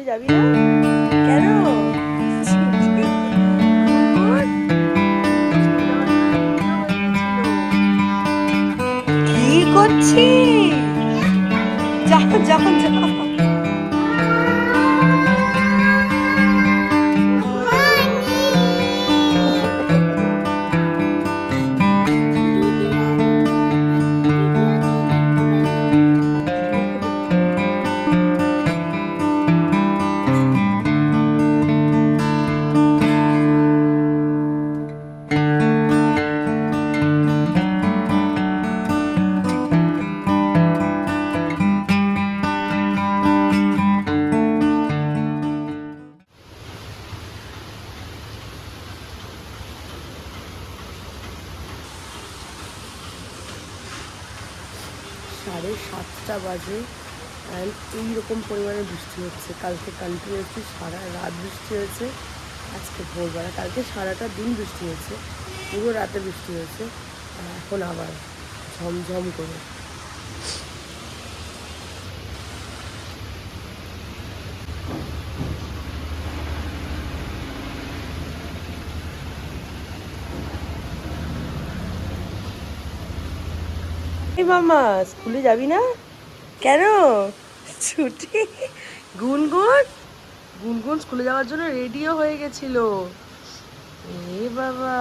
যাবি না কেন? কি করছিস? যা যা যা। সাড়ে 7টা বাজে অ্যান্ড এইরকম পরিমাণে বৃষ্টি হচ্ছে। কালকে কন্টিনিউসলি সারা রাত বৃষ্টি হয়েছে, আজকে ভোরবেলা, কালকে সারাটা দিন বৃষ্টি হয়েছে, পুরো রাতে বৃষ্টি হয়েছে, আর এখন আবার ঝমঝম করে। এই মামা স্কুলে যাবি না কেন? ছুটি? গুনগুন গুনগুন স্কুলে যাওয়ার জন্য রেডিও হয়ে গেছিল। এ বাবা,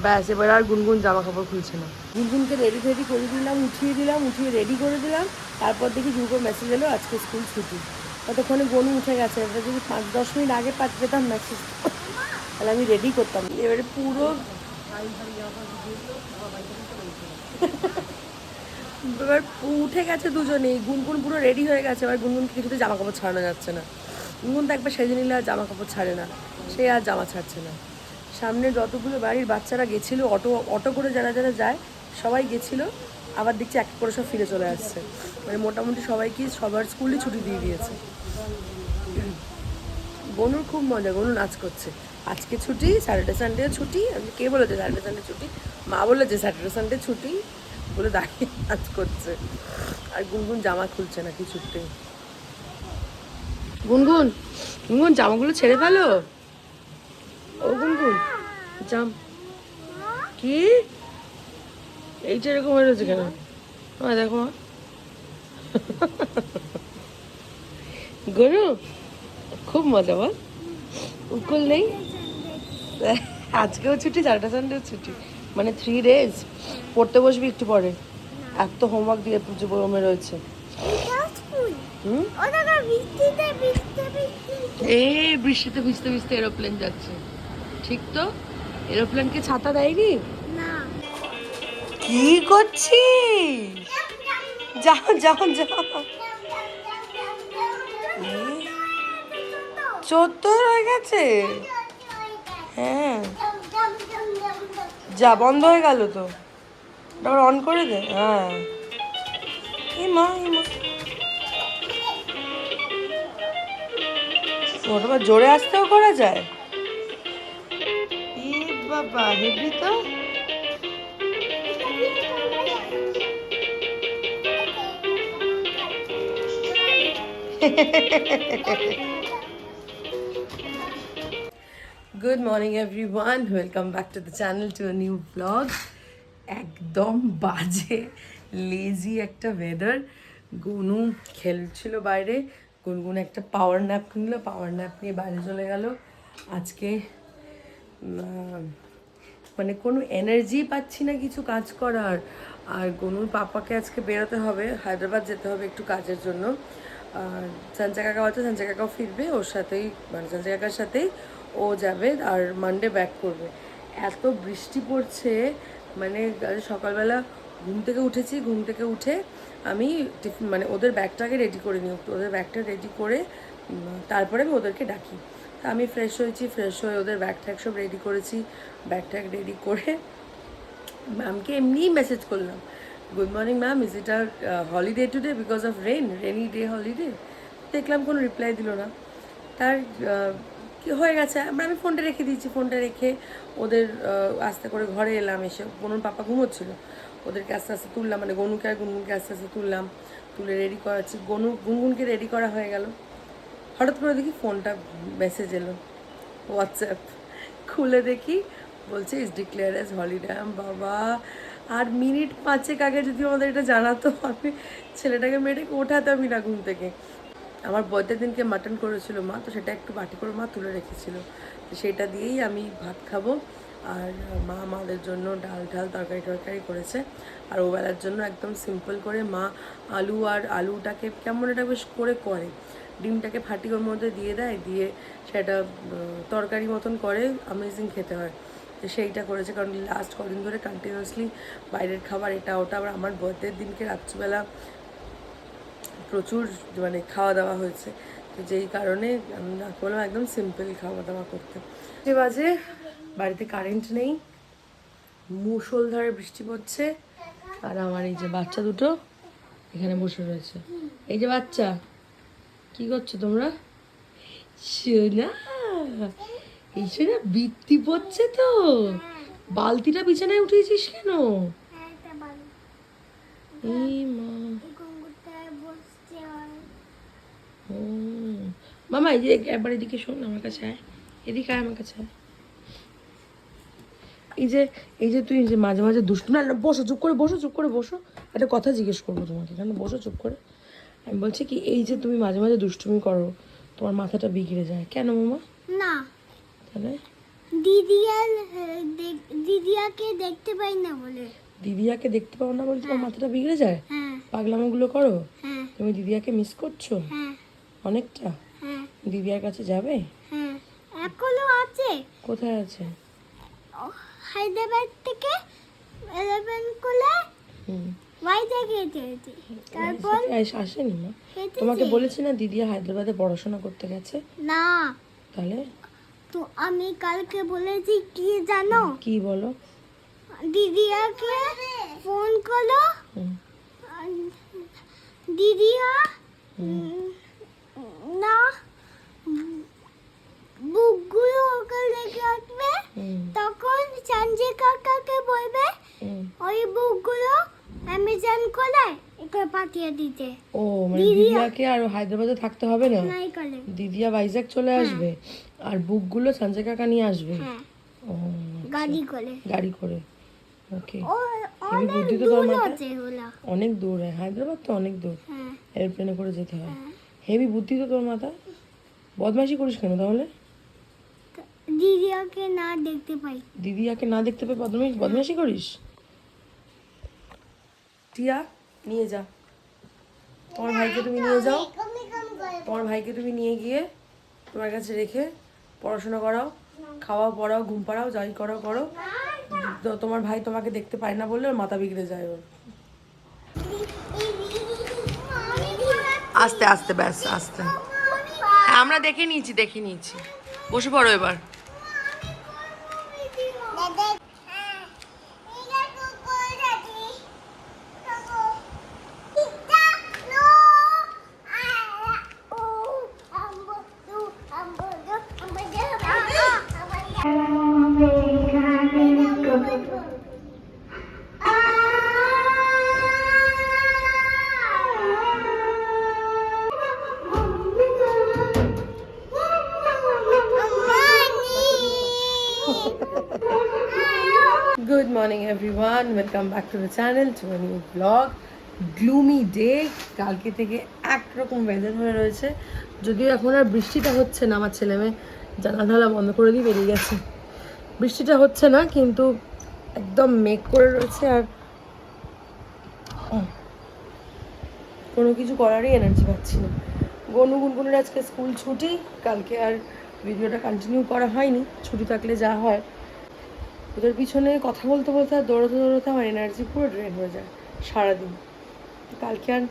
ব্যাস এবার আর গুনগুন জামা কাপড় খুলছে না। গুনগুনকে রেডি ফেডি করে দিলাম, উঠিয়ে রেডি করে দিলাম। তারপর দেখি গ্রুপে মেসেজ এলো আজকে স্কুল ছুটি। ততক্ষণে গনু উঠে গেছে। এবার যদি 5-10 মিনিট আগে পেতাম মেসেজ, তাহলে আমি রেডি করতাম। এবারে পুরো এবার উঠে গেছে দুজনেই। গুনগুন পুরো রেডি হয়ে গেছে। এবার গুনগুনকে কিছুতে জামা কাপড় ছাড়ানো যাচ্ছে না। গুনগুন তো একবার সেজে নিলে আর জামা কাপড় ছাড়ে না, সে আর জামা ছাড়ছে না। সামনে যতগুলো বাড়ির বাচ্চারা গেছিলো, অটো অটো করে যারা যারা যায় সবাই গেছিলো, আবার দেখছি এক করে সব ফিরে চলে আসছে। মানে মোটামুটি সবাইকে সবার স্কুলই ছুটি দিয়ে দিয়েছে। গনুর খুব মজা, গনু নাচ করছে। আজকে ছুটি, স্যাটারডে সানডে ছুটি। আমি কে বলেছে স্যাটারডে সানডে ছুটি? মা বলেছে স্যাটারডে সানডে ছুটি বলে দাঁড়িয়ে নাচ করছে। আর গুনগুন জামা খুলছে না কিছুতে। গুনগুন গুনগুন জামাগুলো ছেড়ে ফেলো। ও গুনগুন জাম কি এইটা এরকম হয়ে রয়েছে কেন? দেখো গনু খুব মজা বল। উকুল নেই আজকেও ছুটি, স্যাটারডে সানডেও ছুটি, মানে 3 days। পড়তে বসবি একটু পরে, এত হোমওয়ার্ক দিয়ে পুজো বরমে রয়েছে। এই বৃষ্টিতে ভিজতে ভিজতে এরোপ্লেন যাচ্ছে। ঠিক তো, এরোপ্লেনকে ছাতা দেয়নি। কি করছিস? যাও যাও যাও। চত্বর হয়ে গেছে। হ্যাঁ যা, বন্ধ হয়ে গেল তো, আবার অন করে দে। হ্যাঁ এ মা ওটা আবার জোরে আসতেও করা যায়? ই বাবা, হেভি তো। Good morning everyone, welcome back to the channel, to a new blog. একদম বাজে লেজি একটা ওয়েদার। গুনু খেলছিল বাইরে, গুনগুন একটা পাওয়ার ন্যাপ কিনলো, পাওয়ার ন্যাপ নিয়ে বাইরে চলে গেল। আজকে মানে কোনো এনার্জি পাচ্ছি না কিছু কাজ করার। আর গনুর পাপাকে আজকে বেরোতে হবে, হায়দ্রাবাদ যেতে হবে একটু কাজের জন্য। আর সঞ্জয় কাকা হয়তো, সঞ্জয় কাকাও ফিরবে ওর সাথেই, মানে সঞ্জয় কাকার সাথেই ও যাবে, আর মানডে ব্যাক করবে। এত বৃষ্টি পড়ছে, মানে সকালবেলা ঘুম থেকে উঠেছি, ঘুম থেকে উঠে আমি টিফিন মানে ওদের ব্যাগটাকে রেডি করে নিই, ওদের ব্যাগটা রেডি করে তারপরে আমি ওদেরকে ডাকি। তা আমি ফ্রেশ হয়েছি, ফ্রেশ হয়ে ওদের ব্যাগ ট্যাগ সব রেডি করেছি। ব্যাগ ট্যাগ রেডি করে ম্যামকে এমনিই মেসেজ করলাম, good morning ma'am, is it our holiday today because of rainy day holiday. দেখলাম কোনো রিপ্লাই দিল না। তার কি হয়ে গেছে, আমি ফোনটা রেখে দিয়েছি। ফোনটা রেখে ওদের আস্তে করে ঘরে এলাম। এসে গনুর পাপা ঘুমোচ্ছিল, ওদেরকে আস্তে আস্তে তুললাম, মানে গনুকে আর গুনগুনকে আস্তে আস্তে তুললাম, তুলে রেডি করাচ্ছি। গুনগুনকে রেডি করা হয়ে গেল। হঠাৎ করে দেখি ফোনটা মেসেজ এলো, হোয়াটসঅ্যাপ খুলে দেখি বলছে ইজ ডিক্লেয়ার অ্যাজ হলিডে। বাবা, আর মিনিট 5 আগে যদি আমাদের এটা জানাতো, আমি ছেলেটাকে মেয়েটাকে ওঠাতামই না ঘুম থেকে। আমার বার্থডে দিনকে মাটন করেছিল মা, তো সেটা একটু বাটি করে মা তুলে রেখেছিল, তো সেটা দিয়েই আমি ভাত খাবো। আর মা আমাদের জন্য ডাল তরকারি করেছে। আর ওবেলার জন্য একদম সিম্পল করে মা আলুটাকে কেমন এটা বেশ করে ডিমটাকে ফাটিয়ে ওর মধ্যে দিয়ে দেয়, দিয়ে সেটা তরকারি মতন করে, অ্যামেজিং খেতে হয়। তো সেইটা করেছে, কারণ লাস্ট কদিন ধরে কন্টিনিউয়াসলি বাইরের খাবার এটা ওটা। আবার আমার বার্থডের দিনকে রাত্রিবেলা প্রচুর মানে খাওয়া দাওয়া হয়েছে, তো যেই কারণে আমি না করলাম একদম সিম্পল খাওয়া দাওয়া করতে। যে বাজে বাড়িতে কারেন্ট নেই, মুষলধারে বৃষ্টি পড়ছে, আর আমার এই যে বাচ্চা দুটো এখানে বসে রয়েছে। এই যে বাচ্চা, কি করছো তোমরা? শোনা, এই শোনা বৃত্তি পড়ছে তো, বালতিটা বিছানায় উঠিয়েছিস কেন? এই মা, ও মামা, এই যে একবার এদিকে শোন, আমার কাছে আয়, এদিকে আয় আমার কাছে আয়। এই যে তুই যে মাঝে মাঝে দুষ্টু, না বসো, চুপ করে বসো, একটা কথা জিজ্ঞেস করবো তোমাকে, কেন বসো চুপ করে। আমি বলছি কি, এই যে তুমি মাঝে মাঝে দুষ্টুমি করো, তোমার মাথাটা বিগড়ে যায় কেন মামা? না, তাহলে দিদিয়াকে দেখতে পাই না বলে। দিদিয়াকে দেখতে পাও না বলে তোমার মাথাটা বিগড়ে যায়? পাগলামোগুলো করো? তুমি দিদিয়াকে মিস করছো অনেকটা? দিদিয়ার কাছে যাবে? এখনো আছে। কোথায় আছে? হায়দ্রাবাদ থেকে 11 কোলে ওয়াইজাগে যেতে। তারপর আসেনি মা? তোমাকে বলেছি না দিদিয়া হায়দ্রাবাদে পড়াশোনা করতে গেছে? না। তাহলে তো আমি কালকে বলেছি কি জানো? কি বলো? দিদিয়াকে ফোন করো, দিদিয়া না বুকগুলো ওকে লেগে আসবে, তখন সঞ্জয় কাকাকে বলবে ওই বুকগুলো অ্যামাজন করে একে পাঠিয়ে দিতে। ও মানে দিদিয়াকে আর হায়দ্রাবাদে থাকতে হবে না, নাই করে দিদিয়া ভাইজ্যাক চলে আসবে, আর বুকগুলো সঞ্জয় কাকা নিয়ে আসবে। ও গাড়ি করে ওকে। হেভি বুদ্ধি তো তোর মাথায়, অনেক দূর, হায়দ্রাবাদ তো অনেক দূর, এরোপ্লেনে করে যেতে হয়। হেভি বুদ্ধি তো তোর মাথায়। বদমাইশি করিস কেন তাহলে? দিদিয়াকে না দেখতে পাই বদমাইশি করিস? টিয়া, নিয়ে যা তোমার ভাইকে, তুমি নিয়ে যাও, তোমার ভাইকে তুমি নিয়ে গিয়ে তোমার কাছে রেখে পড়াশোনা করাও, খাওয়াও, পড়াও, ঘুম পাড়াও, যাই করো করো। তোমার ভাই তোমাকে দেখতে পায় না বললে ওর মাথা বিগড়ে যায় ওর। আস্তে আস্তে, ব্যাস আস্তে। হ্যাঁ আমরা দেখে নিয়েছি। বসে পড়ো এবার। Good morning everyone, welcome back to the channel to a new vlog. Gloomy day, কালকে থেকে একরকম ওয়েদার হয়ে রয়েছে, যদিও এখন আর বৃষ্টিটা হচ্ছে না। আমার ছেলে মেয়ে জানালা বন্ধ করে দিয়ে বেরিয়ে গেছে, বৃষ্টিটা হচ্ছে না কিন্তু একদম মেঘ করে রয়েছে, আর কোনো কিছু করারই এনার্জি পাচ্ছি না। গুনগুনের আজকে স্কুল ছুটি, কালকে আর ভিডিওটা কন্টিনিউ করা হয়নি, ছুটি থাকলে যা হয়। ওদের পিছনে কথা বলতে আর দৌড়াতে আমার এনার্জি পুরো ড্রেন হয়ে যায় সারাদিন। কালকে আর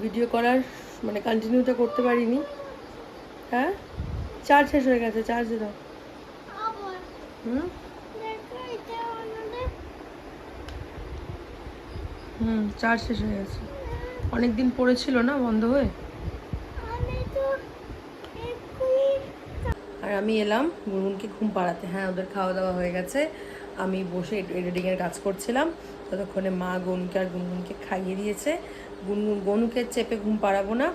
ভিডিও করার মানে কন্টিনিউটা করতে পারিনি। হ্যাঁ, চার্জ শেষ হয়ে গেছে, চার্জে দাও। চার্জ শেষ হয়ে গেছে, অনেকদিন পড়েছিল না বন্ধ হয়ে। আর আমি এলাম গুনগুনকে ঘুম পাড়াতে। হ্যাঁ, ওদের খাওয়া দাওয়া হয়ে গেছে, আমি বসে এডিটিংয়ের কাজ করছিলাম, ততক্ষণে মা গনুকে আর গুনগুনকে খাইয়ে দিয়েছে। গনুকে চেপে ঘুম পাড়াবো না,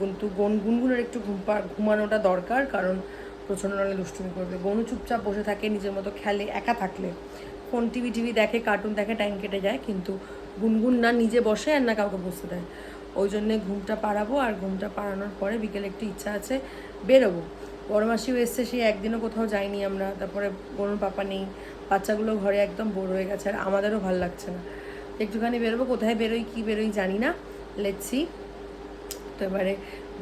কিন্তু গুনগুনের একটু ঘুমানোটা দরকার, কারণ প্রচণ্ড নাহলে দুষ্টুমি করবে। গনু চুপচাপ বসে থাকে, নিজের মতো খেলে, একা থাকলে ফোন টিভি দেখে, কার্টুন দেখে, টাইম কেটে যায়, কিন্তু গুনগুন না নিজে বসে আর না কাউকে বসতে দেয়। ওই জন্যে ঘুমটা পাড়াবো, আর ঘুমটা পাড়ানোর পরে বিকেলে একটু ইচ্ছা আছে বেরোবো। বড় মাসিও এসছে, সেই একদিনও কোথাও যাইনি আমরা। তারপরে গনুর পাপা নেই, বাচ্চাগুলো ঘরে একদম বোর হয়ে গেছে, আর আমাদেরও ভালো লাগছে না। একটুখানি বেরোবো, কোথায় বেরোই কী বেরোই জানি না, লেটসি। তো এবারে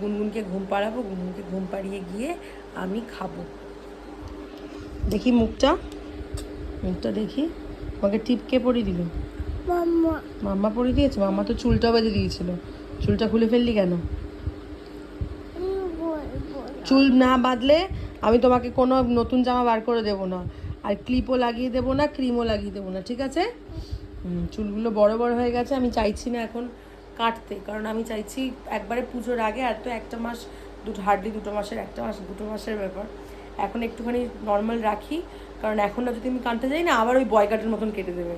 গুনগুনকে ঘুম পাড়াবো, গুনগুনকে ঘুম পাড়িয়ে গিয়ে আমি খাবো। দেখি মুখটা দেখি। আমাকে টিপকে পরিয়ে দিল, মাম্মা মাম্মা পরিয়ে দিয়েছে। মাম্মা তো চুলটা বেঁধে দিয়েছিল, চুলটা খুলে ফেললি কেন? চুল না বাঁধলে আমি তোমাকে কোনো নতুন জামা বার করে দেবো না, আর ক্লিপও লাগিয়ে দেবো না, ক্রিমও লাগিয়ে দেবো না, ঠিক আছে? চুলগুলো বড় বড় হয়ে গেছে, আমি চাইছি না এখন কাটতে, কারণ আমি চাইছি একবারে পুজোর আগে, আর তো একটা মাস হার্ডলি 2 মাসের, 2 মাসের ব্যাপার, এখন একটুখানি নর্মাল রাখি, কারণ এখন না যদি আমি কাটতে যাই না আবার ওই বয় কাটের মতন কেটে দেবে।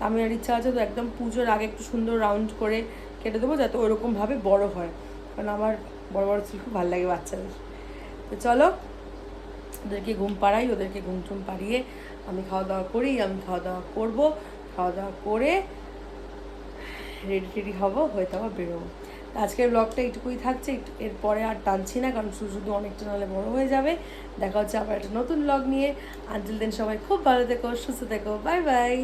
আমি আর ইচ্ছা আছে তো একদম পুজোর আগে একটু সুন্দর রাউন্ড করে কেটে দেবো, যাতে ওইরকমভাবে বড় হয়, কারণ আমার বড় বড় চুল খুব ভালো লাগে বাচ্চাদের। তো চলো ওদেরকে ঘুম পাড়াই, ওদেরকে ঘুম টুম পাড়িয়ে আমি খাওয়া দাওয়া করি, আমি খাওয়া দাওয়া করবো, খাওয়া দাওয়া করে রেডি হবো, হয়ে তারপর বেরোবো। আজকের ব্লগটা এইটুকুই থাকছে, এরপরে আর টানছি না, কারণ শুধু অনেকটা নাহলে বড় হয়ে যাবে। দেখা হচ্ছে আবার একটা নতুন ব্লগ নিয়ে। আনটিল দেন সবাই খুব ভালো থেকো, সুস্থ থেকো, বাই বাই।